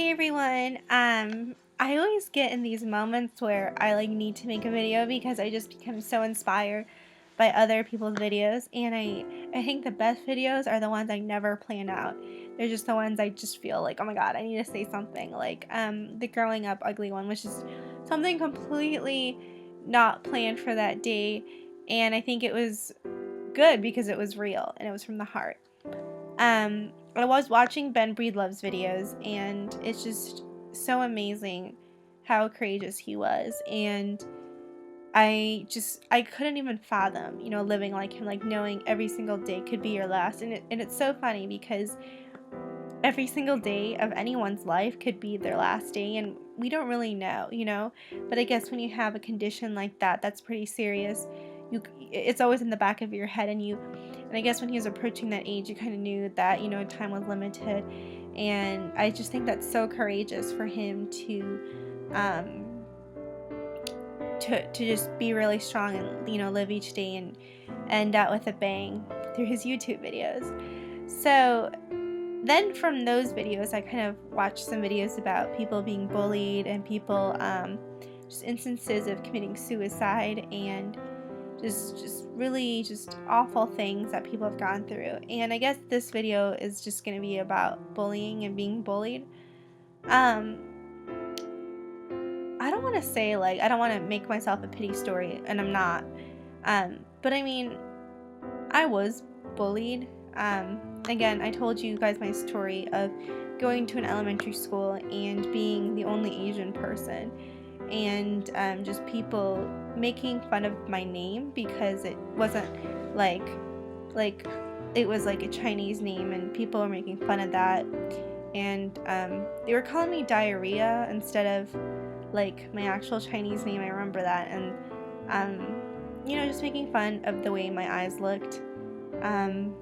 Hey everyone. I always get in these moments where I need to make a video because I just become so inspired by other people's videos, and I think the best videos are the ones I never plan out. They're just the ones I just feel like, oh my god, I need to say something. Like the growing up ugly one, which is something completely not planned for that day, and I think it was good because it was real and it was from the heart. I was watching Ben Breedlove's videos, and it's just so amazing how courageous he was, and I couldn't even fathom, living like him, like knowing every single day could be your last, and it's so funny because every single day of anyone's life could be their last day, and we don't really know, but I guess when you have a condition like that, that's pretty serious. It's always in the back of your head, and I guess when he was approaching that age, you kind of knew that, time was limited. And I just think that's so courageous for him um, to just be really strong and, live each day and end out with a bang through his YouTube videos. So then from those videos, I kind of watched some videos about people being bullied and people, just instances of committing suicide and just really just awful things that people have gone through. And I guess this video is just going to be about bullying and being bullied. I don't want to say, I don't want to make myself a pity story, and I'm not. But I mean, I was bullied. Again, I told you guys my story of going to an elementary school and being the only Asian person, and just people making fun of my name because it wasn't like it was like a Chinese name, and people were making fun of that, and they were calling me diarrhea instead of like my actual Chinese name. I remember that, and just making fun of the way my eyes looked, and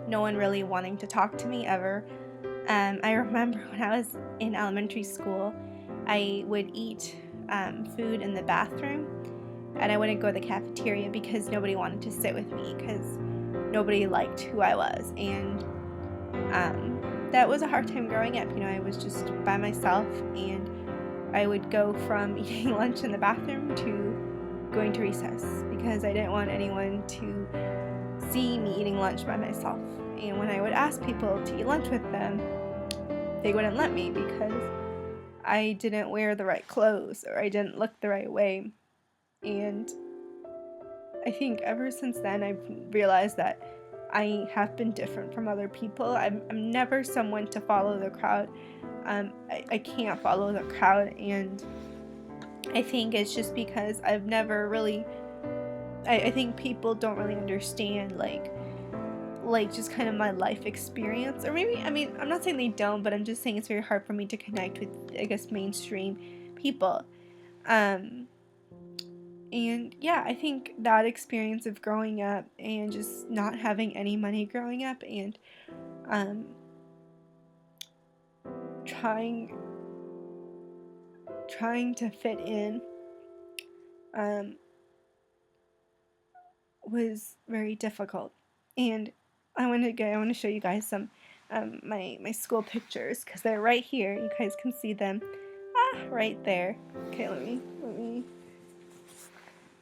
no one really wanting to talk to me ever. I remember when I was in elementary school, I would eat food in the bathroom, and I wouldn't go to the cafeteria because nobody wanted to sit with me because nobody liked who I was, and that was a hard time growing up. I was just by myself, and I would go from eating lunch in the bathroom to going to recess because I didn't want anyone to see me eating lunch by myself. And when I would ask people to eat lunch with them, they wouldn't let me because I didn't wear the right clothes or I didn't look the right way. And I think ever since then I've realized that I have been different from other people. I'm never someone to follow the crowd. I can't follow the crowd, and I think it's just because I've never really, I think people don't really understand like just kind of my life experience, or maybe, I mean, I'm not saying they don't, but I'm just saying it's very hard for me to connect with, I guess, mainstream people. And yeah, I think that experience of growing up and just not having any money growing up, and trying to fit in was very difficult. And I want to show you guys some my school pictures because they're right here. You guys can see them right there. Okay, let me.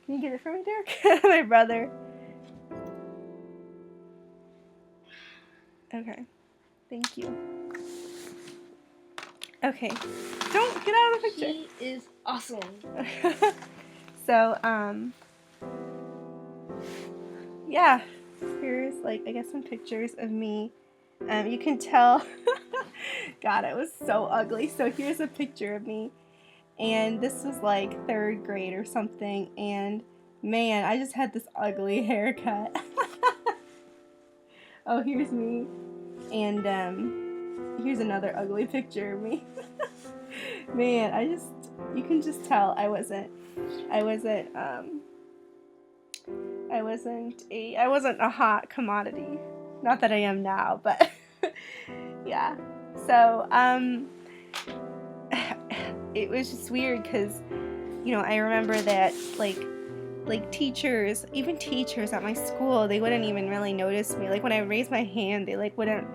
Can you get it for me, Derek? My brother. Okay, thank you. Okay, don't get out of the picture. He is awesome. So, yeah, here's I guess some pictures of me. You can tell, God, it was so ugly. So here's a picture of me, and this was like 3rd grade or something, and man, I just had this ugly haircut. Oh, here's me, and here's another ugly picture of me. Man, you can just tell I wasn't a hot commodity. Not that I am now, but yeah. So, it was just weird because, I remember that, teachers, even teachers at my school, they wouldn't even really notice me. Like, when I raised my hand, they, wouldn't,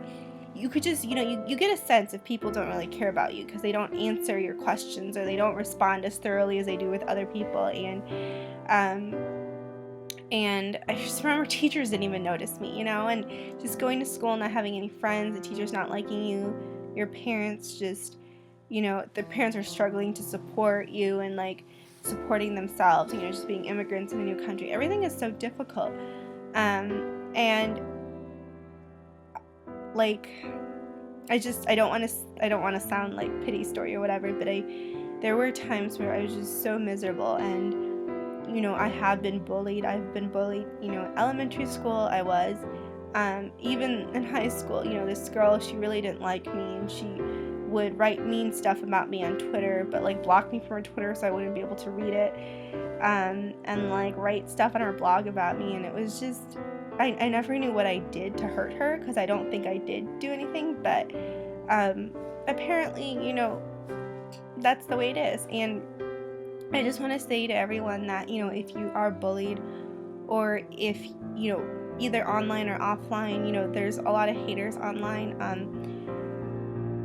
you could just, you get a sense if people don't really care about you because they don't answer your questions or they don't respond as thoroughly as they do with other people. And I just remember teachers didn't even notice me, and just going to school and not having any friends, the teachers not liking you, your parents just, the parents are struggling to support you and like supporting themselves, just being immigrants in a new country. Everything is so difficult. And like, I don't want to sound like pity story or whatever, but there were times where I was just so miserable, and I have been bullied. I've been bullied, elementary school I was, even in high school, this girl, she really didn't like me, and she would write mean stuff about me on Twitter, but like block me from her Twitter so I wouldn't be able to read it, and like write stuff on her blog about me, and it was just, I never knew what I did to hurt her, because I don't think I did do anything, but apparently, that's the way it is. And I just want to say to everyone that, if you are bullied, or if, either online or offline, there's a lot of haters online,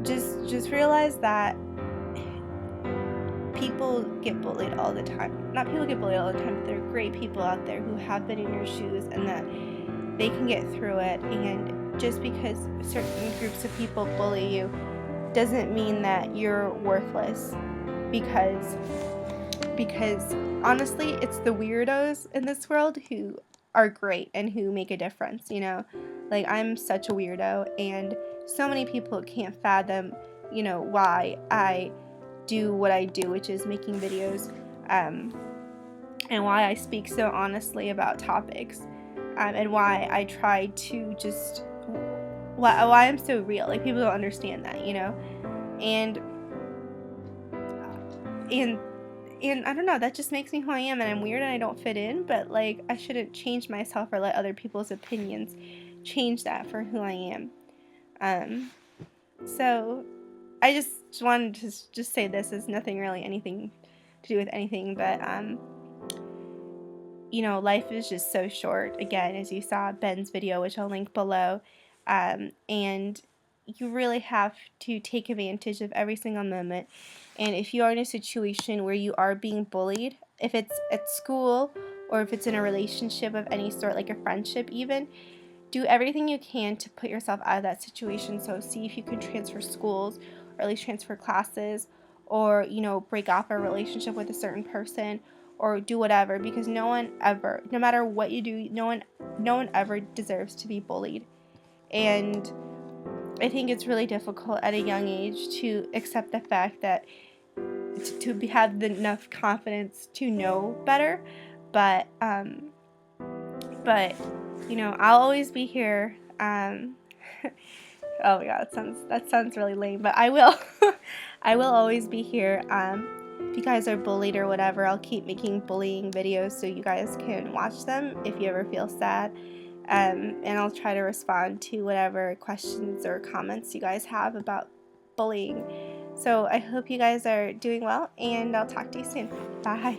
just realize that people get bullied all the time. Not people get bullied all the time, but there are great people out there who have been in your shoes and that they can get through it. And just because certain groups of people bully you doesn't mean that you're worthless, because honestly, it's the weirdos in this world who are great and who make a difference, Like, I'm such a weirdo, and so many people can't fathom, why I do what I do, which is making videos, and why I speak so honestly about topics, and why I try to just, why I'm so real. Like, people don't understand that, and I don't know, that just makes me who I am, and I'm weird and I don't fit in, but like, I shouldn't change myself or let other people's opinions change that for who I am. So I just wanted to just say this is nothing really anything to do with anything, but life is just so short, again, as you saw Ben's video, which I'll link below, and you really have to take advantage of every single moment. And if you are in a situation where you are being bullied, if it's at school or if it's in a relationship of any sort, like a friendship even, do everything you can to put yourself out of that situation. So see if you can transfer schools, or at least transfer classes, or break off a relationship with a certain person, or do whatever, because no one ever, no matter what you do, no one ever deserves to be bullied. And I think it's really difficult at a young age to accept the fact that have enough confidence to know better, but I'll always be here. Oh my god, that sounds really lame, but I will I will always be here. If you guys are bullied or whatever, I'll keep making bullying videos so you guys can watch them if you ever feel sad. And I'll try to respond to whatever questions or comments you guys have about bullying. So I hope you guys are doing well, and I'll talk to you soon. Bye.